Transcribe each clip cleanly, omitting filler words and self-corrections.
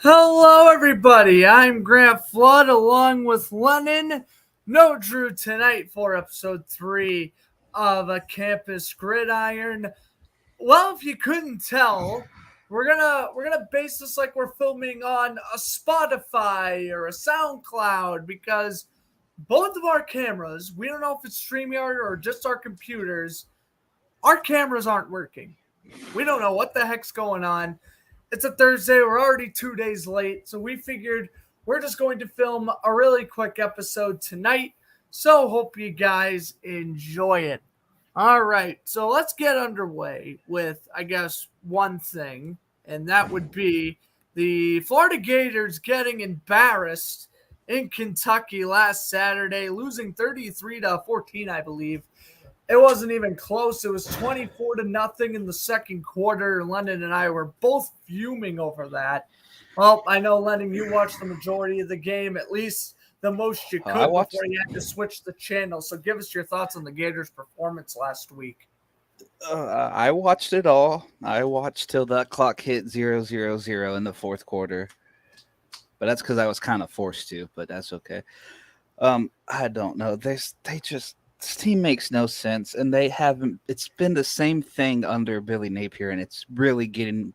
Hello, everybody. I'm Grant Flood along with Lennon. No Drew tonight for episode 3 of a Campus Gridiron. Well, if you couldn't tell, we're gonna base this like we're filming on a Spotify or a SoundCloud because both of our cameras, we don't know if it's StreamYard or just our computers, our cameras aren't working. We don't know what the heck's going on. It's a Thursday. We're already 2 days late. So we figured we're just going to film a really quick episode tonight. So hope you guys enjoy it. All right. So let's get underway with, I guess, one thing. And that would be the Florida Gators getting embarrassed in Kentucky last Saturday, losing 33-14, I believe. It wasn't even close. It was 24-0 in the second quarter. Lennon and I were both fuming over that. Well, I know, Lennon, you watched the majority of the game, at least the most you could before you had to switch the channel. So give us your thoughts on the Gators' performance last week. I watched it all. I watched till that clock hit 0-0-0 in the fourth quarter. But that's because I was kind of forced to, but that's okay. I don't know. This team makes no sense, and they haven't. It's been the same thing under Billy Napier, and it's really getting.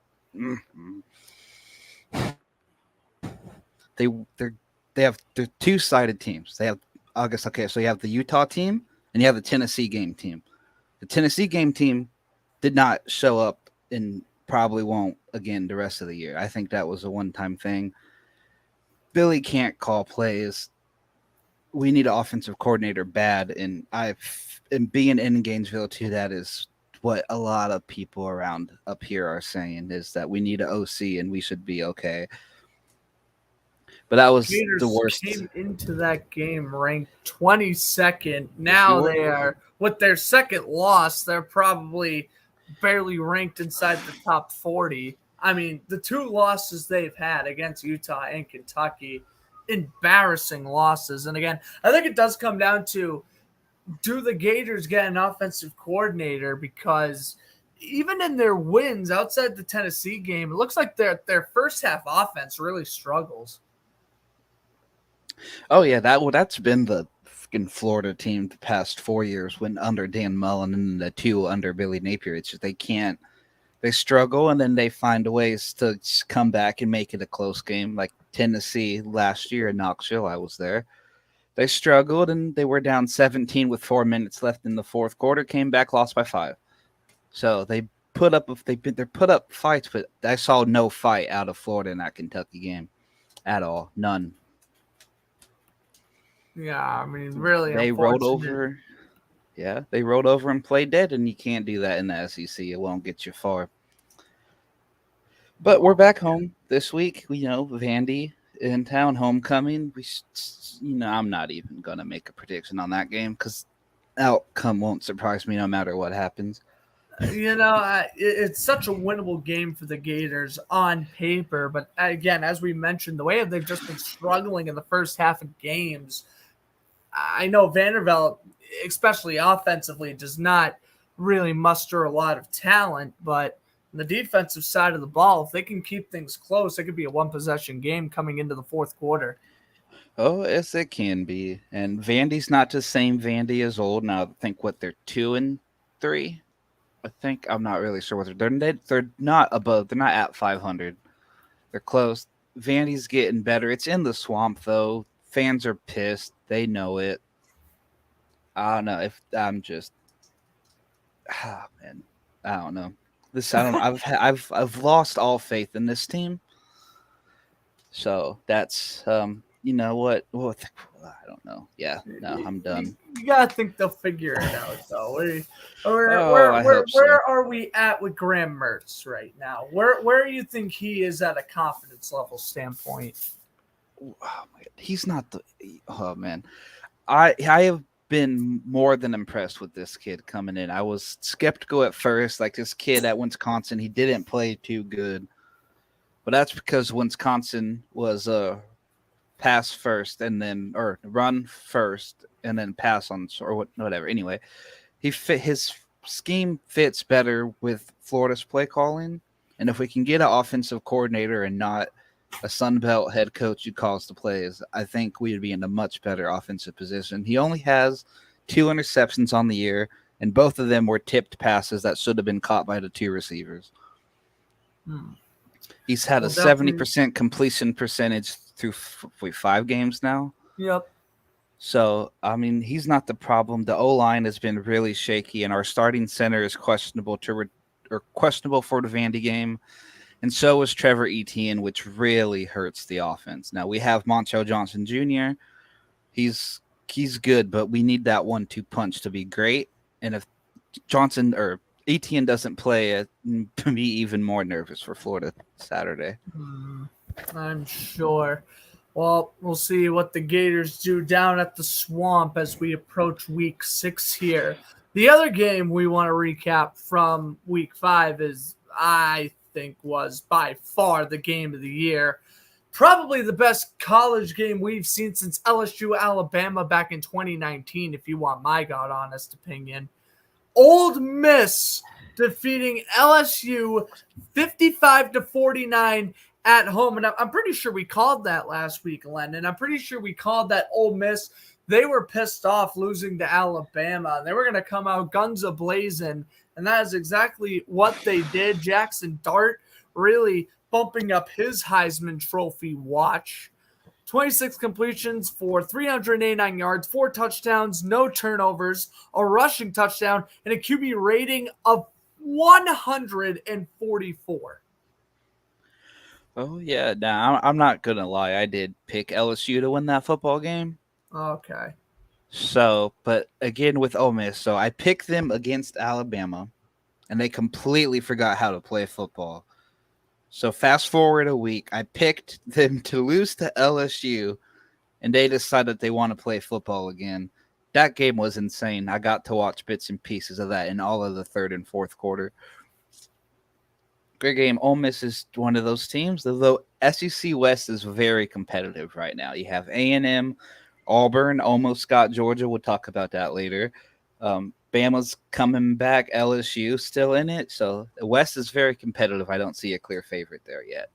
They're two-sided teams. They have August. Okay, so you have the Utah team and you have the Tennessee game team. The Tennessee game team did not show up and probably won't again the rest of the year. I think that was a one-time thing. Billy can't call plays. We need an offensive coordinator bad, and being in Gainesville too, that is what a lot of people around up here are saying, is that we need an OC and we should be okay. But that was Gators the worst. Came into that game ranked 22nd. Now they are, with their second loss, they're probably barely ranked inside the top 40. I mean, the two losses they've had against Utah and Kentucky, embarrassing losses. And again, I think it does come down to, do the Gators get an offensive coordinator? Because even in their wins outside the Tennessee game, it looks like their first half offense really struggles. Oh yeah, that's been the fucking Florida team the past 4 years, when under Dan Mullen and the two under Billy Napier. It's just they struggle, and then they find ways to come back and make it a close game. Like Tennessee last year in Knoxville, I was there. They struggled, and they were down 17 with 4 minutes left in the fourth quarter. Came back, lost by 5. So they put up fights, but I saw no fight out of Florida in that Kentucky game at all, none. Yeah, I mean, really, they rolled over. Yeah, they rolled over and played dead, and you can't do that in the SEC. It won't get you far. But we're back home this week. Vandy in town, homecoming. I'm not even gonna make a prediction on that game because outcome won't surprise me no matter what happens. It's such a winnable game for the Gators on paper, but again, as we mentioned, the way they've just been struggling in the first half of games. I know Vanderbilt, especially offensively, does not really muster a lot of talent, but on the defensive side of the ball, if they can keep things close, it could be a one-possession game coming into the fourth quarter. Oh, yes, it can be. And Vandy's not the same Vandy as old. Now, I think they're 2-3. I think I'm not really sure what they're not above. They're not at 500. They're close. Vandy's getting better. It's in the swamp though. Fans are pissed. They know it. I don't know if I'm just. Man, I don't know. I've lost all faith in this team. So that's you know what? Well, I don't know. Yeah, no, I'm done. You gotta think they'll figure it out, though. Oh, I hope so. Where are we at with Graham Mertz right now? Where do you think he is at a confidence level standpoint? Oh my God. He's not the. Oh man, I have been more than impressed with this kid coming in. I was skeptical at first, like this kid at Wisconsin, he didn't play too good, but that's because Wisconsin was pass first and then or run first and then pass on or whatever. Anyway, his scheme fits better with Florida's play calling, and if we can get an offensive coordinator and not a Sun Belt head coach who calls the plays, I think we would be in a much better offensive position. He only has 2 interceptions on the year, and both of them were tipped passes that should have been caught by the 2 receivers. He's had a 70% completion percentage through 5 games now. Yep. So, I mean, he's not the problem. The O-line has been really shaky, and our starting center is questionable questionable for the Vandy game. And so is Trevor Etienne, which really hurts the offense. Now, we have Montrell Johnson Jr. He's good, but we need that 1-2 punch to be great. And if Johnson or Etienne doesn't play, it be even more nervous for Florida Saturday. I'm sure. Well, we'll see what the Gators do down at the Swamp as we approach week 6 here. The other game we want to recap from week 5 is, I think, was by far the game of the year. Probably the best college game we've seen since LSU Alabama back in 2019, if you want my God honest opinion. Ole Miss defeating LSU 55-49 at home. And I'm pretty sure we called that last week, Lennon. I'm pretty sure we called that Ole Miss. They were pissed off losing to Alabama. They were going to come out guns a-blazing, and that is exactly what they did. Jackson Dart really bumping up his Heisman Trophy watch. 26 completions for 389 yards, 4 touchdowns, no turnovers, a rushing touchdown, and a QB rating of 144. Oh, yeah. Now, I'm not going to lie. I did pick LSU to win that football game. Okay. So, but again with Ole Miss, so I picked them against Alabama, and they completely forgot how to play football. So fast forward a week, I picked them to lose to LSU, and they decided they want to play football again. That game was insane. I got to watch bits and pieces of that in all of the third and fourth quarter. Great game. Ole Miss is one of those teams, although SEC West is very competitive right now. You have A&M, Auburn almost got Georgia. We'll talk about that later. Bama's coming back. LSU still in it. So the West is very competitive. I don't see a clear favorite there yet.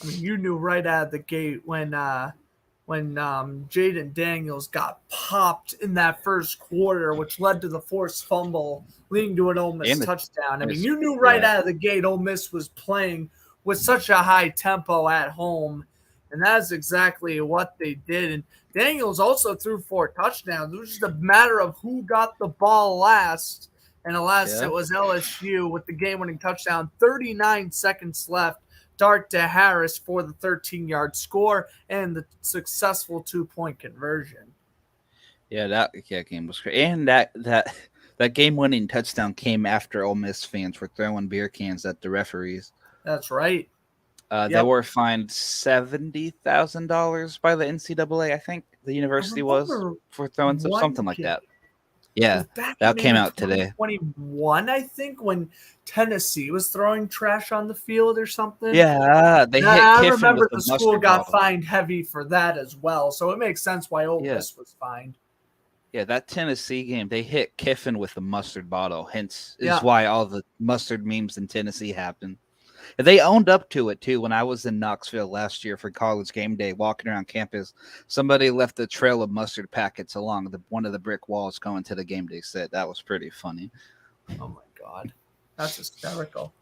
I mean, you knew right out of the gate when Jaden Daniels got popped in that first quarter, which led to the forced fumble, leading to an Ole Miss touchdown. I mean, you knew right out of the gate Ole Miss was playing with such a high tempo at home, and that's exactly what they did. And Daniels also threw 4 touchdowns. It was just a matter of who got the ball last, and alas, it was LSU with the game-winning touchdown. 39 seconds left. Dart to Harris for the 13-yard score and the successful 2-point conversion. Yeah, that game was great. And that game-winning touchdown came after Ole Miss fans were throwing beer cans at the referees. That's right. They were fined $70,000 by the NCAA, I think the university was, for throwing something like that. Yeah, that came out today. 2021, I think, when Tennessee was throwing trash on the field or something. Yeah, they hit Kiffin. I remember with the school got fined heavy for that as well, so it makes sense why Ole Miss was fined. Yeah, that Tennessee game, they hit Kiffin with a mustard bottle, hence is why all the mustard memes in Tennessee happened. They owned up to it, too. When I was in Knoxville last year for college game day, walking around campus, somebody left a trail of mustard packets along one of the brick walls going to the game day set. That was pretty funny. Oh, my God. That's hysterical.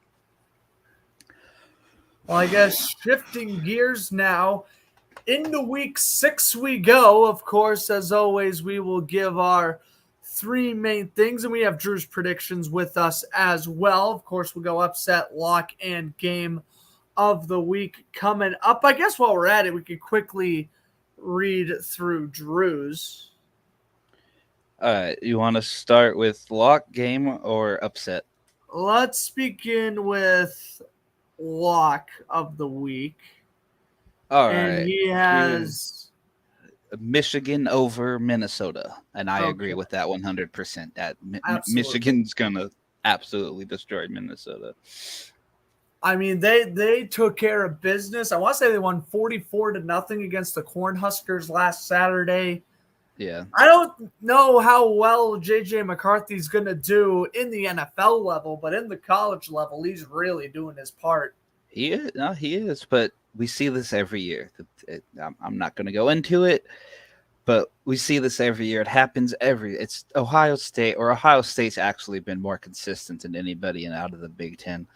Well, I guess shifting gears now. Into week 6 we go. Of course, as always, we will give our 3 main things, and we have Drew's predictions with us as well. Of course, we'll go upset, lock, and game of the week coming up. I guess while we're at it, we could quickly read through Drew's. You want to start with lock, game, or upset? Let's begin with lock of the week. All And right. he Drew, has Michigan over Minnesota, and I agree okay, with that 100%. That absolutely. Michigan's gonna absolutely destroy Minnesota. I mean, they took care of business. I want to say they won 44-0 against the Cornhuskers last Saturday. Yeah, I don't know how well JJ McCarthy's going to do in the NFL level, but in the college level, he's really doing his part. he is. No, he is. But we see this every year. I'm not going to go into it, but we see this every year. It happens It's Ohio State, or Ohio State's actually been more consistent than anybody out of the Big Ten.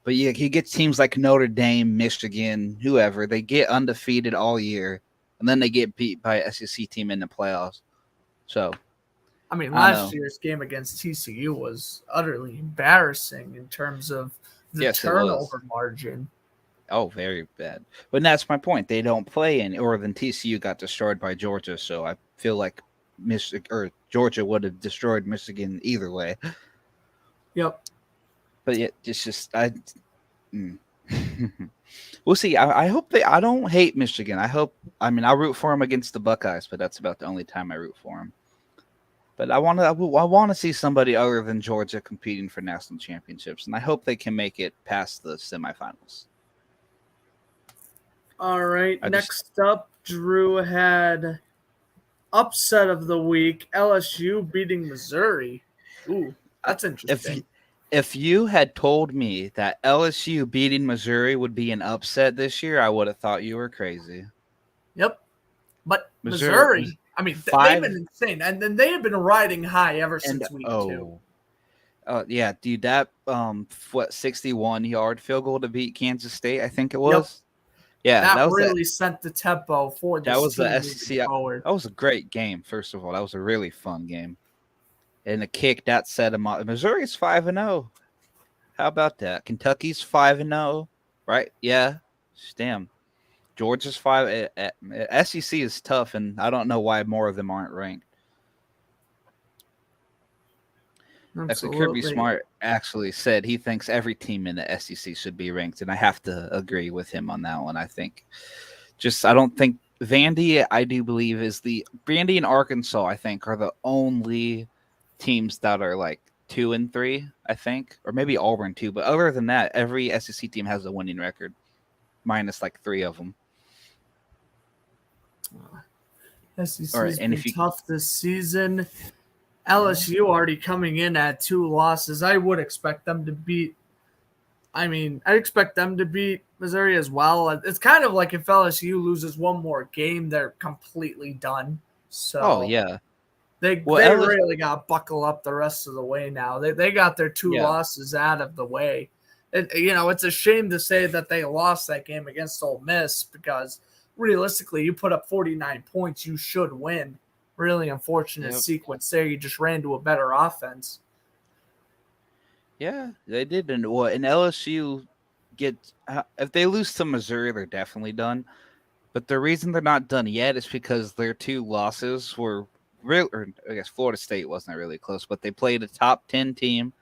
But yeah, he gets teams like Notre Dame, Michigan, whoever. They get undefeated all year, and then they get beat by an SEC team in the playoffs. So, I mean, I last know. year's game against TCU was utterly embarrassing in terms of the Yes, it was. turnover margin. Oh, very bad. But that's my point. They don't play any, or then TCU got destroyed by Georgia. So I feel like Georgia would have destroyed Michigan either way. Yep. But yeah, it's just we'll see. I hope I don't hate Michigan. I root for them against the Buckeyes, but that's about the only time I root for them. But I want to see somebody other than Georgia competing for national championships, and I hope they can make it past the semifinals. All right. Next up, Drew had upset of the week, LSU beating Missouri. Ooh, that's interesting. If you had told me that LSU beating Missouri would be an upset this year, I would have thought you were crazy. Yep. But Missouri, I mean, they've been insane. And then they have been riding high ever since week 2. Yeah, dude, that 61-yard field goal to beat Kansas State, I think it was. Yep. Yeah, that really set the tempo for this team moving forward. That was a great game, first of all. That was a really fun game. And the kick that set them up. Missouri's 5-0. How about that? Kentucky's 5-0, right? Yeah. Damn. Georgia's 5. SEC is tough, and I don't know why more of them aren't ranked. Actually, Kirby Smart actually said he thinks every team in the SEC should be ranked, and I have to agree with him on that one. I don't think Vandy, I do believe, Vandy and Arkansas, I think, are the only teams that are like 2 and 3, I think, or maybe Auburn too. But other than that, every SEC team has a winning record, minus like 3 of them. SEC's been tough this season. LSU already coming in at 2 losses. I would expect them to beat. I expect them to beat Missouri as well. It's kind of like if LSU loses one more game, they're completely done. So, yeah. They really got to buckle up the rest of the way now. They got their 2 losses out of the way. It's a shame to say that they lost that game against Ole Miss because realistically, you put up 49 points, you should win. Really unfortunate sequence there. You just ran to a better offense. Yeah, they did. And LSU if they lose to Missouri, they're definitely done. But the reason they're not done yet is because their 2 losses were I guess Florida State wasn't really close, but they played a top 10 team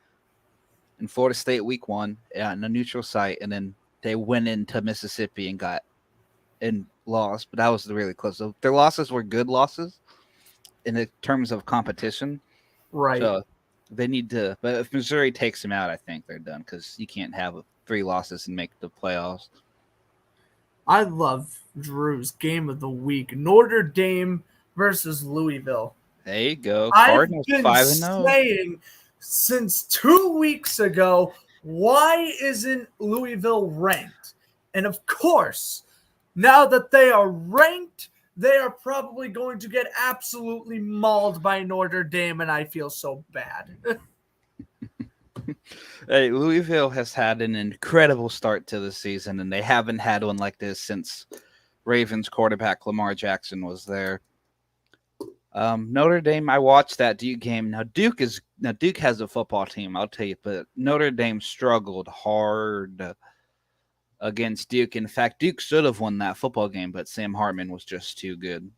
in Florida State week 1 in a neutral site, and then they went into Mississippi and lost, but that was really close. So their losses were good losses in the terms of competition. Right. So they need to, but if Missouri takes them out, I think they're done because you can't have 3 losses and make the playoffs. I love Drew's game of the week. Notre Dame versus Louisville. There you go. Cardinals 5-0. I've been saying since 2 weeks ago, why isn't Louisville ranked? And of course, now that they are ranked, they are probably going to get absolutely mauled by Notre Dame, and I feel so bad. Hey, Louisville has had an incredible start to the season, and they haven't had one like this since Ravens quarterback Lamar Jackson was there. Notre Dame, I watched that Duke game. Now Duke has a football team, I'll tell you, but Notre Dame struggled hard against Duke. In fact, Duke should have won that football game, but Sam Hartman was just too good.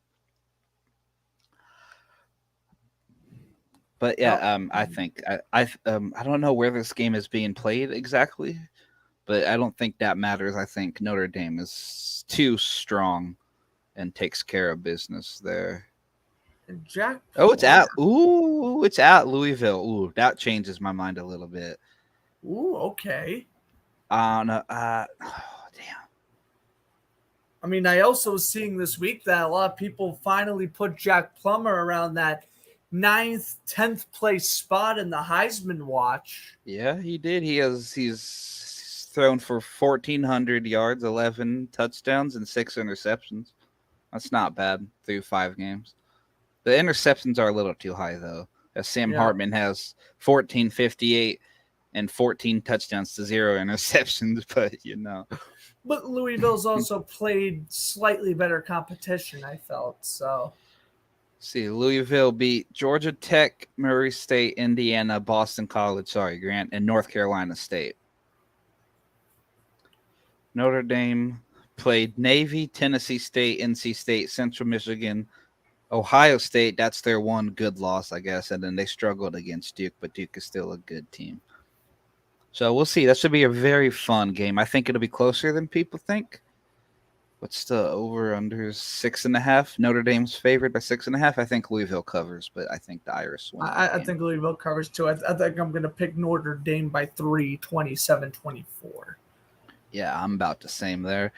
But yeah, I think I don't know where this game is being played exactly, but I don't think that matters. I think Notre Dame is too strong and takes care of business there. And Jack. Oh, it's at Louisville. Ooh, that changes my mind a little bit. Ooh, okay. No, damn. I mean, I also was seeing this week that a lot of people finally put Jack Plummer around that 9th, 10th place spot in the Heisman watch. Yeah, he did. He's thrown for 1,400 yards, 11 touchdowns, and 6 interceptions. That's not bad through 5 games. The interceptions are a little too high, though, as Sam Hartman has 1,458 and 14 touchdowns to 0 interceptions, but you know. But Louisville's also played slightly better competition, I felt. So, see, Louisville beat Georgia Tech, Murray State, Indiana, Boston College, Grant, and North Carolina State. Notre Dame played Navy, Tennessee State, NC State, Central Michigan, Ohio State. That's their one good loss, I guess, and then they struggled against Duke, but Duke is still a good team. So we'll see. That should be a very fun game. I think it'll be closer than people think. What's the over/under? 6.5. Notre Dame's favored by 6.5. I think Louisville covers, but I think the Irish win. I think Louisville covers too. I think I'm going to pick Notre Dame by 3, 27-24. Yeah, I'm about the same there.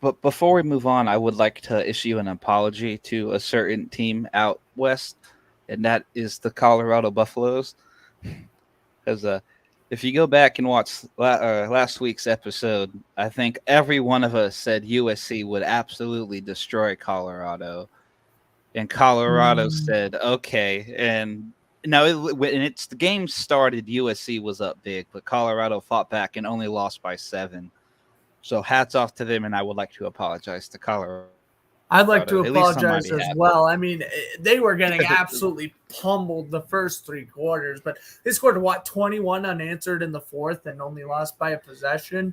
But before we move on, I would like to issue an apology to a certain team out west, and that is the Colorado Buffaloes. Because if you go back and watch last week's episode, I think every one of us said USC would absolutely destroy Colorado. And Colorado said, okay. And no, when the game started, USC was up big, but Colorado fought back and only lost by 7. So hats off to them, and I would like to apologize to Colorado. I'd like to apologize as well. I mean, they were getting absolutely pummeled the first 3 quarters, but they scored, 21 unanswered in the 4th and only lost by a possession.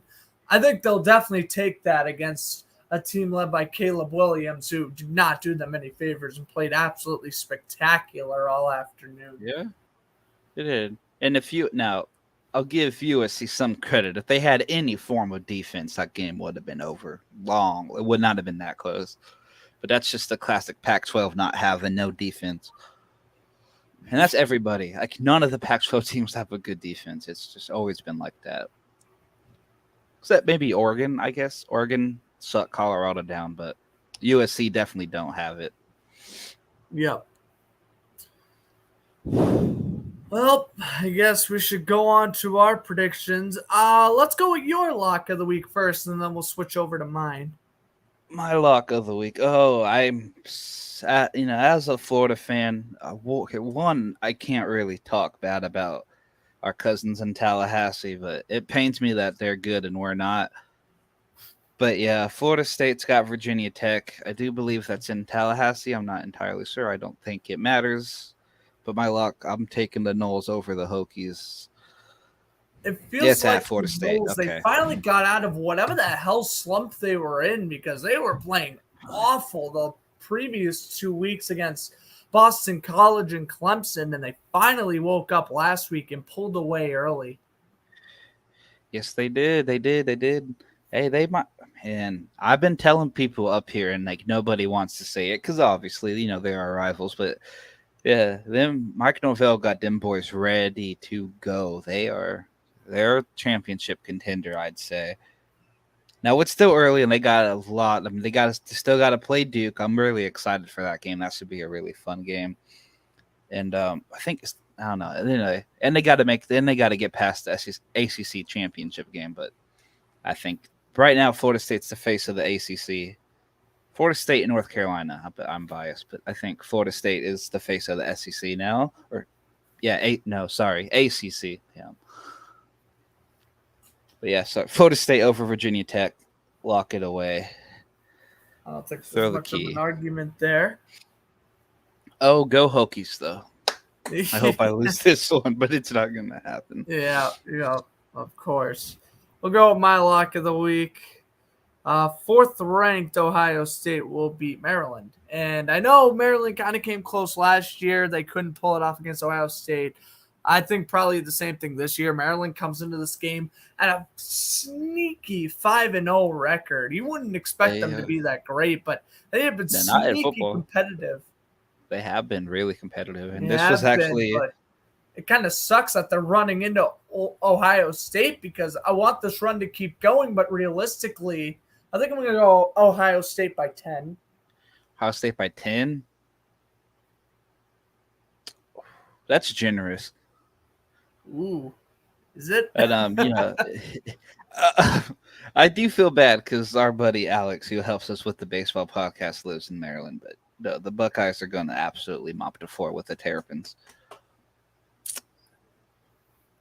I think they'll definitely take that against a team led by Caleb Williams, who did not do them any favors and played absolutely spectacular all afternoon. Yeah, it did. And I'll give USC some credit. If they had any form of defense, that game would have been over long. It would not have been that close. But that's just the classic Pac-12 not having no defense. And that's everybody. Like, none of the Pac-12 teams have a good defense. It's just always been like that. Except maybe Oregon, I guess. Oregon shut Colorado down, but USC definitely don't have it. Yep. Well, I guess we should go on to our predictions. Let's go with your lock of the week first, and then we'll switch over to mine. My lock of the week. Oh, as a Florida fan, I can't really talk bad about our cousins in Tallahassee, but it pains me that they're good and we're not. But yeah, Florida State's got Virginia Tech. I do believe that's in Tallahassee. I'm not entirely sure. I don't think it matters. But my luck, I'm taking the Noles over the Hokies. It feels like at Florida State. They finally got out of whatever the hell slump they were in, because they were playing awful the previous 2 weeks against Boston College and Clemson, and they finally woke up last week and pulled away early. Yes, they did. They did. Hey, they might. And I've been telling people up here, and like nobody wants to say it because obviously, they are rivals, but yeah, Mike Norvell got them boys ready to go. They're a championship contender, I'd say. Now it's still early, and they got a lot. I mean, still got to play Duke. I'm really excited for that game. That should be a really fun game. And I think I don't know. Anyway, and they got to get past the ACC championship game. But I think right now Florida State's the face of the ACC. Florida State and North Carolina. I'm biased, but I think Florida State is the face of the SEC now. ACC. Yeah. But yeah, so Florida State over Virginia Tech. Lock it away. I don't think there's much of an argument there. Oh, go Hokies, though. I hope I lose this one, but it's not going to happen. Yeah, of course. We'll go with my lock of the week. Fourth-ranked Ohio State will beat Maryland. And I know Maryland kind of came close last year. They couldn't pull it off against Ohio State. I think probably the same thing this year. Maryland comes into this game at a sneaky 5-0 record. You wouldn't expect them to be that great, but they have been sneaky competitive. They have been really competitive. And this was actually... but it kind of sucks that they're running into Ohio State because I want this run to keep going, but realistically, I think I'm going to go Ohio State by 10. Ohio State by 10? That's generous. Ooh, is it? And I do feel bad because our buddy Alex, who helps us with the baseball podcast, lives in Maryland. But no, the Buckeyes are going to absolutely mop the floor with the Terrapins.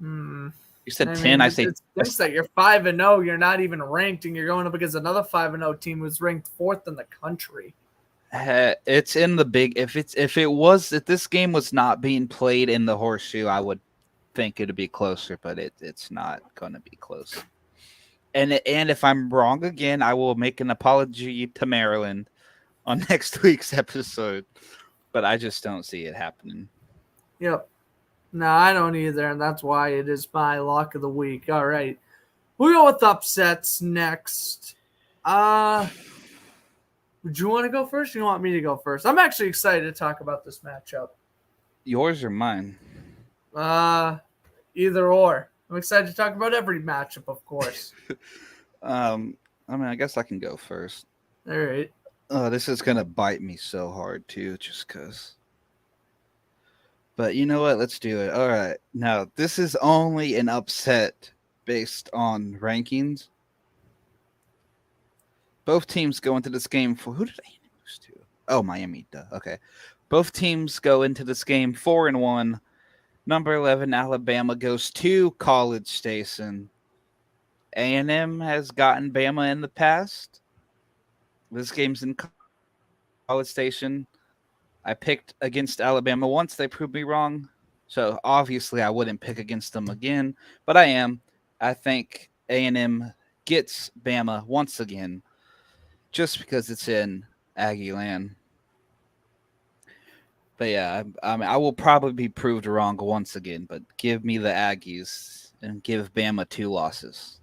You said 10. I say it's that you're 5-0. You're not even ranked, and you're going up against another 5-0 team who's ranked fourth in the country. It's in the big. If this game was not being played in the Horseshoe, I would think it'd be closer, but it's not going to be close. And if I'm wrong again, I will make an apology to Maryland on next week's episode. But I just don't see it happening. Yep. No, I don't either, and that's why it is my lock of the week. All right. We'll go with upsets next. Would you want to go first or you want me to go first? I'm actually excited to talk about this matchup. Yours or mine? Either or. I'm excited to talk about every matchup, of course. I guess I can go first. All right. Oh, this is going to bite me so hard, too, just because. But you know what? Let's do it. All right. Now, this is only an upset based on rankings. Both teams go into this game for... Who did I lose to? Oh, Miami. Duh. Okay. Both teams go into this game 4-1. Number 11, Alabama, goes to College Station. A&M has gotten Bama in the past. This game's in College Station. I picked against Alabama once. They proved me wrong. So, obviously, I wouldn't pick against them again. But I am. I think A&M gets Bama once again. Just because it's in Aggie land. But yeah, I will probably be proved wrong once again. But give me the Aggies and give Bama 2 losses.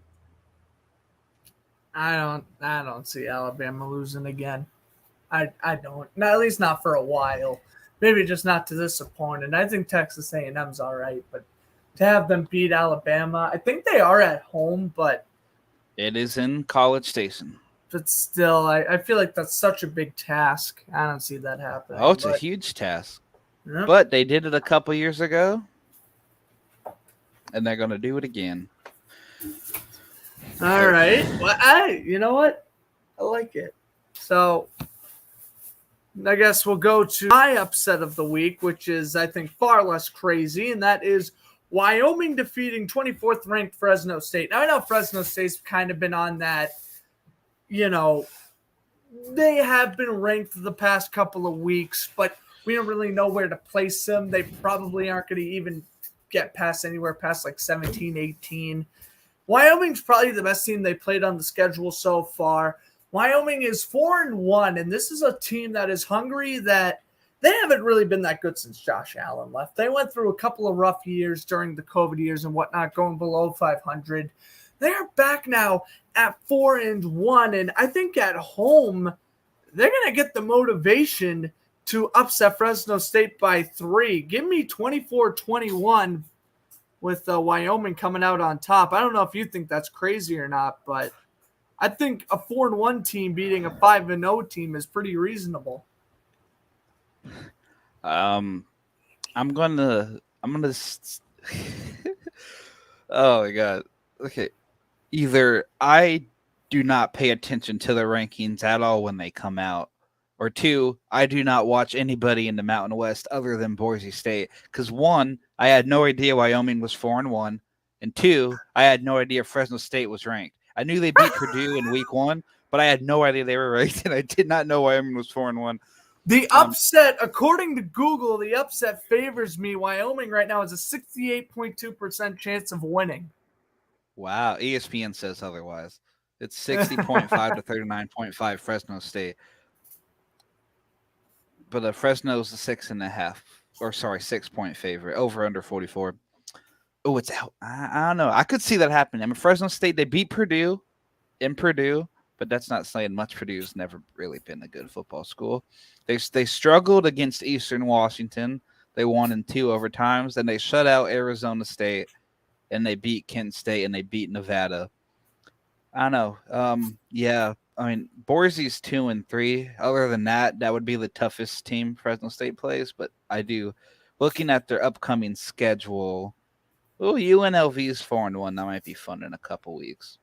I don't see Alabama losing again. I don't. At least not for a while. Maybe just not to this opponent. I think Texas A&M's all right, but to have them beat Alabama, I think they are at home, but it is in College Station. But still, I feel like that's such a big task. I don't see that happening. Oh, it's a huge task. Yep. But they did it a couple years ago, and they're going to do it again. All right. Well, you know what? I like it. So I guess we'll go to my upset of the week, which is, I think, far less crazy, and that is Wyoming defeating 24th ranked Fresno State. Now, I know Fresno State's kind of been on that, they have been ranked the past couple of weeks, but we don't really know where to place them. They probably aren't going to even get anywhere past like 17, 18. Wyoming's probably the best team they played on the schedule so far. Wyoming is 4-1, and this is a team that is hungry, that they haven't really been that good since Josh Allen left. They went through a couple of rough years during the COVID years and whatnot, going below 500. They're back now at 4-1, and I think at home they're going to get the motivation to upset Fresno State by 3. Give me 24-21 with Wyoming coming out on top. I don't know if you think that's crazy or not, but I think a 4-1 team beating a 5-0 team is pretty reasonable. I'm gonna oh my god. Okay. Either I do not pay attention to the rankings at all when they come out, or 2, I do not watch anybody in the Mountain West other than Boise State. Because 1, I had no idea Wyoming was 4-1, and 2, I had no idea Fresno State was ranked. I knew they beat Purdue in week 1, but I had no idea they were ranked, and I did not know Wyoming was 4-1. The upset, according to Google, the upset favors me. Wyoming right now has a 68.2% chance of winning. Wow. ESPN says otherwise. It's 60.5 to 39.5 Fresno State. But Fresno's a 6.5, or sorry, 6-point favorite. Over under 44. Oh, it's out. I don't know. I could see that happening. I mean, Fresno State, they beat Purdue in Purdue, but that's not saying much. Purdue's never really been a good football school. They struggled against Eastern Washington. They won in 2 overtimes. Then they shut out Arizona State, and they beat Kent State, and they beat Nevada. I don't know. Yeah. I mean, Boise's 2-3. Other than that, that would be the toughest team Fresno State plays. But I do, looking at their upcoming schedule. Oh, UNLV's 4-1. That might be fun in a couple weeks.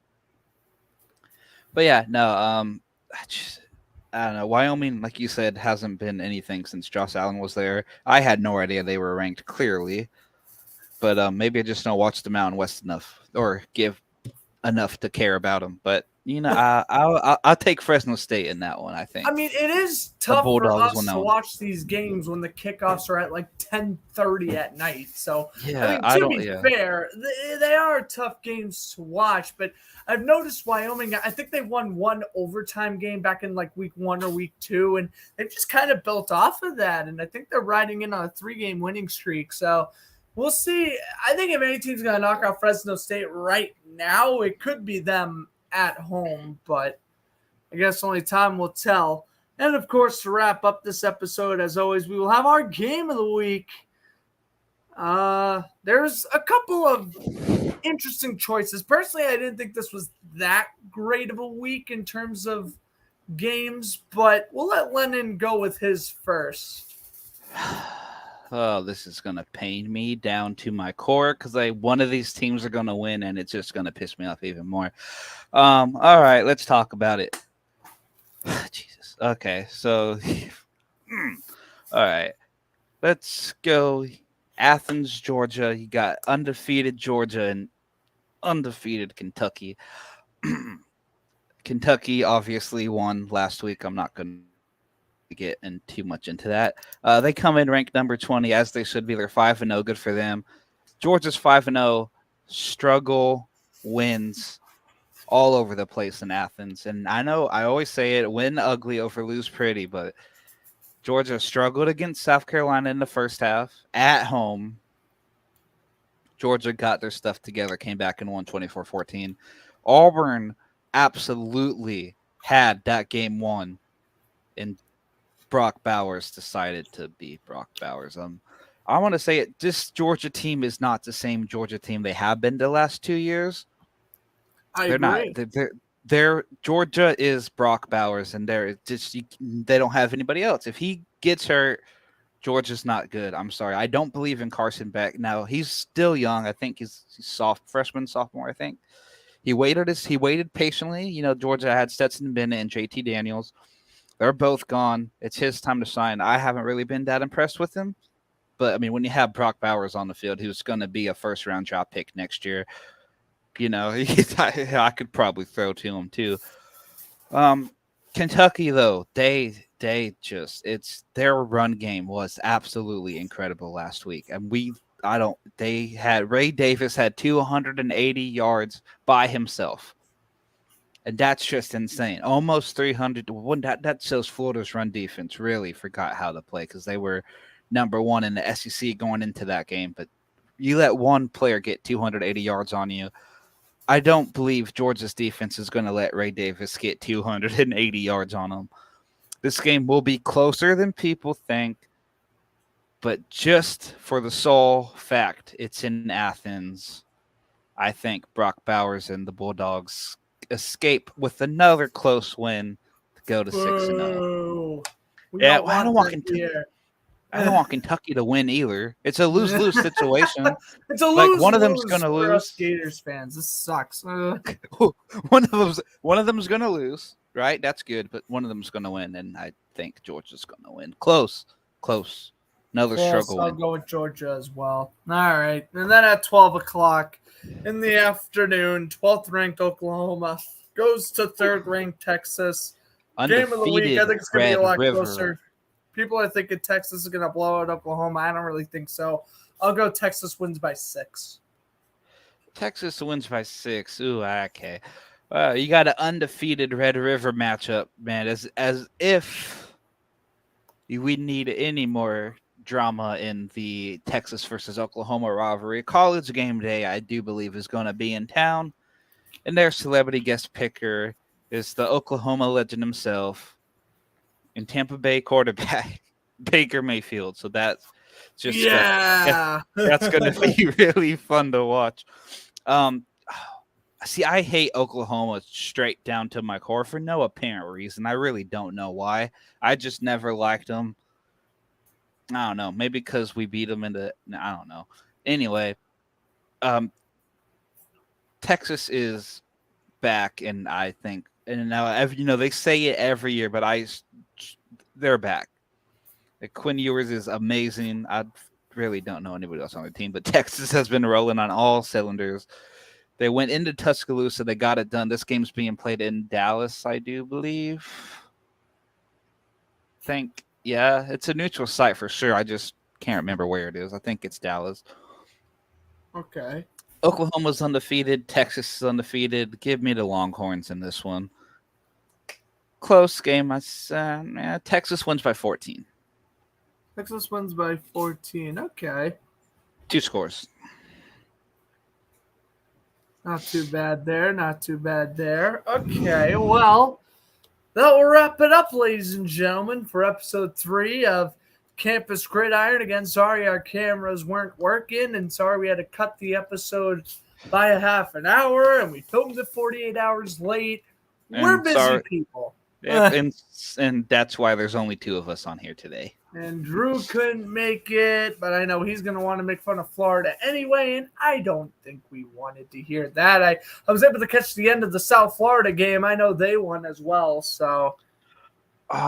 But yeah, no. I don't know. Wyoming, like you said, hasn't been anything since Josh Allen was there. I had no idea they were ranked clearly, but maybe I just don't watch the Mountain West enough or give enough to care about them. But I'll take Fresno State in that one. I think. I mean, it is The tough for Bulldogs will us to know. watch these games when the kickoffs are at like 10:30 at night. So, Yeah, I mean, to be fair, they are tough games to watch. But I've noticed Wyoming, I think they won one overtime game back in like week 1 or week 2, and they've just kind of built off of that. And I think they're riding in on a 3-game winning streak. So, we'll see. I think if any team's going to knock out Fresno State right now, it could be them at home. But I guess only time will tell. And, of course, to wrap up this episode, as always, we will have our game of the week. There's a couple of interesting choices. Personally, I didn't think this was that great of a week in terms of games, but we'll let Lennon go with his first. Oh, this is going to pain me down to my core because one of these teams are going to win, and it's just going to piss me off even more. All right, let's talk about it. Jesus. Okay, so all right, let's go. Athens, Georgia. You got undefeated Georgia and undefeated Kentucky. Kentucky obviously won last week. I'm not going to get in too much into that. They come in ranked number 20, as they should be. They're 5-0. Good for them. Georgia's 5-0. Struggle, wins all over the place in Athens. And I know I always say it, win ugly over lose pretty, but Georgia struggled against South Carolina in the first half at home. Georgia got their stuff together, came back and won 24-14. Auburn absolutely had that game won, and Brock Bowers decided to be Brock Bowers. I want to say it. This Georgia team is not the same Georgia team they have been the last 2 years. They're agree. Not. They're Georgia is Brock Bowers, and they don't have anybody else. If he gets hurt, Georgia's not good. I'm sorry. I don't believe in Carson Beck. Now he's still young. I think he's freshman, sophomore. I think he waited patiently. You know, Georgia had Stetson Bennett and JT Daniels. They're both gone. It's his time to shine. I haven't really been that impressed with him. But, I mean, when you have Brock Bowers on the field, who's going to be a first-round draft pick next year, you know, I could probably throw to him too. Kentucky, though, their run game was absolutely incredible last week. And Ray Davis had 280 yards by himself. And that's just insane. Almost 300. That shows Florida's run defense really forgot how to play because they were number 1 in the SEC going into that game. But you let one player get 280 yards on you. I don't believe Georgia's defense is going to let Ray Davis get 280 yards on him. This game will be closer than people think. But just for the sole fact it's in Athens, I think Brock Bowers and the Bulldogs escape with another close win to go to 6-0. Yeah, I don't want Kentucky. I don't want Kentucky to win either. It's a lose-lose situation. It's a lose-lose. Like one of them's going to lose. Us Gators fans, this sucks. one of them's going to lose, right? That's good, but one of them's going to win, and I think Georgia's going to win. Close. Another struggle. I'll go with Georgia as well. All right, and then at 12 o'clock in the afternoon, 12th ranked Oklahoma goes to 3rd ranked Texas. Undefeated Game of the week. I think it's going to be a lot River. closer. People are thinking Texas is going to blow out Oklahoma. I don't really think so. I'll go Texas wins by 6. Texas wins by 6. Ooh, okay. You got an undefeated Red River matchup, man. As if we need any more drama in the Texas versus Oklahoma rivalry. College game day, I do believe, is going to be in town, and their celebrity guest picker is the Oklahoma legend himself and Tampa Bay quarterback Baker Mayfield. So that's just Yeah. that's going to be really fun to watch. See, I hate Oklahoma straight down to my core for no apparent reason. I really don't know why. I just never liked them. I don't know. Maybe because we beat them I don't know. Anyway, Texas is back, and I think, and now they say it every year, but they're back. Like Quinn Ewers is amazing. I really don't know anybody else on the team, but Texas has been rolling on all cylinders. They went into Tuscaloosa. They got it done. This game's being played in Dallas, I do believe. Yeah, it's a neutral site for sure. I just can't remember where it is. I think it's Dallas. Okay. Oklahoma's undefeated. Texas is undefeated. Give me the Longhorns in this one. Close game. Texas wins by 14. Texas wins by 14. Okay. 2 scores. Not too bad there. Okay, well, that will wrap it up, ladies and gentlemen, for episode 3 of Campus Gridiron. Again, sorry our cameras weren't working, and sorry we had to cut the episode by a half an hour, and we filmed it 48 hours late. We're busy people. Yeah, and that's why there's only 2 of us on here today. And Drew couldn't make it, but I know he's going to want to make fun of Florida anyway, and I don't think we wanted to hear that. I was able to catch the end of the South Florida game. I know they won as well, so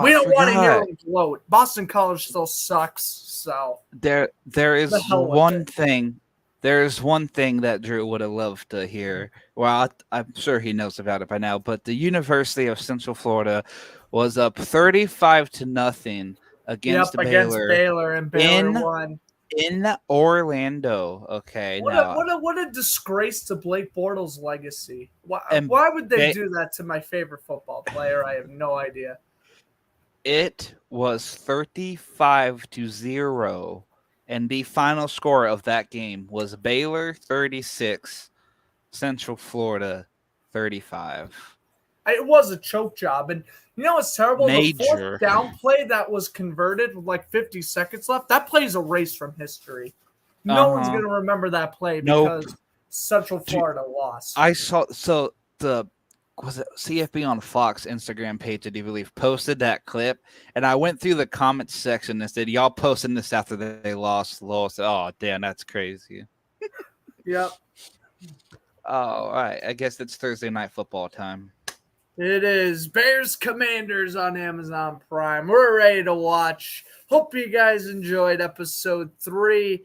we don't want to hear them gloat. Boston College still sucks, so. There is one thing. There's one thing that Drew would have loved to hear. Well, I'm sure he knows about it by now, but the University of Central Florida was up 35-0 against Baylor, and Baylor won in Orlando. Okay, what a disgrace to Blake Bortles' legacy. Why would they do that to my favorite football player? I have no idea. It was 35-0, and the final score of that game was Baylor 36, Central Florida 35. It was a choke job, and you know what's terrible? Major. The fourth down play that was converted with like 50 seconds left, that play's erased from history. No one's going to remember that play because Central Florida lost. I saw, was it CFB on Fox Instagram page, I do believe, posted that clip, and I went through the comments section and said, y'all posting this after they lost. Oh, damn, that's crazy. Yep. Oh, all right. I guess it's Thursday night football time. It is Bears Commanders on Amazon Prime. We're ready to watch. Hope you guys enjoyed episode 3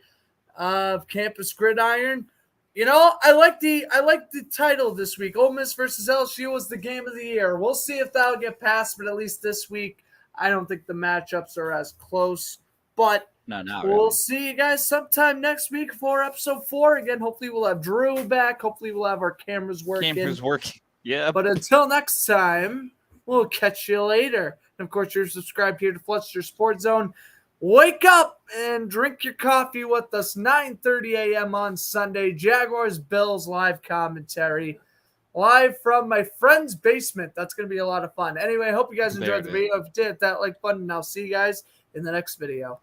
of Campus Gridiron. You know, I like the title this week. Ole Miss versus LSU was the game of the year. We'll see if that'll get passed, but at least this week, I don't think the matchups are as close. But we'll see you guys sometime next week for episode 4. Again, hopefully we'll have Drew back. Hopefully we'll have our cameras working. Yeah. But until next time, we'll catch you later. And of course, you're subscribed here to Fletcher Sports Zone. Wake up and drink your coffee with us. 9:30 a.m. on Sunday. Jaguars Bills live commentary. Live from my friend's basement. That's going to be a lot of fun. Anyway, I hope you guys enjoyed the video. If you did, hit that like button. And I'll see you guys in the next video.